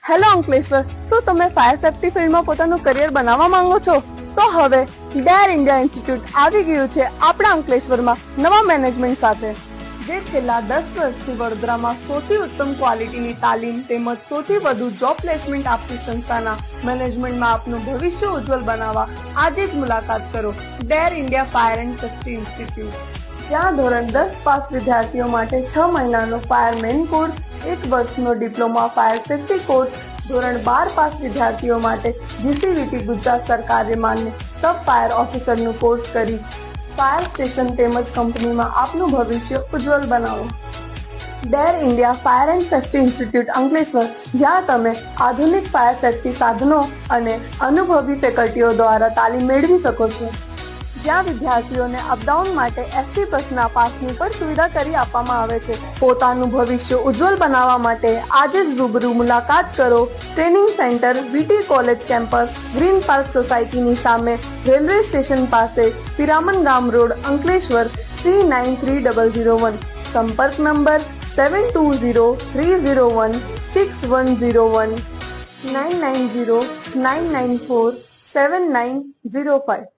Hello Ankleshwar, શું તમે fire safety ફિલ્ડમાં પોતાનું કરિયર બનાવવા માંગો છો? તો હવે ડેર ઇન્ડિયા ઇન્સ્ટિટ્યૂટ આવી ગયું છે આપણા અંકલેશ્વરમાં નવા મેનેજમેન્ટ સાથે, જે છેલ્લા 10 વર્ષથી વડોદરામાં સૌથી ઉત્તમ ક્વોલિટીની તાલીમ તેમજ સૌથી વધુ જોબ પ્લેસમેન્ટ આપતી સંસ્થાના મેનેજમેન્ટમાં આપનું ભવિષ્ય ઉજ્જવલ બનાવવા આજે જ મુલાકાત કરો Dare India fire and safety institute, જ્યાં ધોરણ 10 પાસ વિદ્યાર્થીઓ માટે 6 મહિનાનો ફાયરમેન કોર્સ, 1 વર્ષનો ડિપ્લોમા ફાયર સેફ્ટી કોર્સ, ધોરણ 12 પાસ વિદ્યાર્થીઓ માટે જીસીવીટી ગુજરાત સરકારે માન્ય સબ ફાયર ઓફિસરનું કોર્સ કરી ફાયર સ્ટેશન તેમજ કંપનીમાં આપનું ભવિષ્ય ઉજ્જવલ બનાવો. Dare India fire and safety institute Ankleshwar, જ્યાં તમે આધુનિક ફાયર સેફ્ટી સાધનો અને અનુભવી ફેકલ્ટીઓ દ્વારા તાલીમ મેળવી શકો છો, જ્યાં વિદ્યાર્થીઓને અપડાઉન માટે એસટી બસના પાસની પણ સુવિધા કરી આપવામાં આવે છે. પોતાનું ભવિષ્ય ઉજ્જવલ બનાવવા માટે આજે જ રૂબરૂ મુલાકાત કરો. Training centre VT college campus, green park સોસાયટીની સામે, રેલવે સ્ટેશન પાસે, પિરામન ગામ રોડ, અંકલેશ્વર 393001. સંપર્ક નંબર 7203016101 99099479005.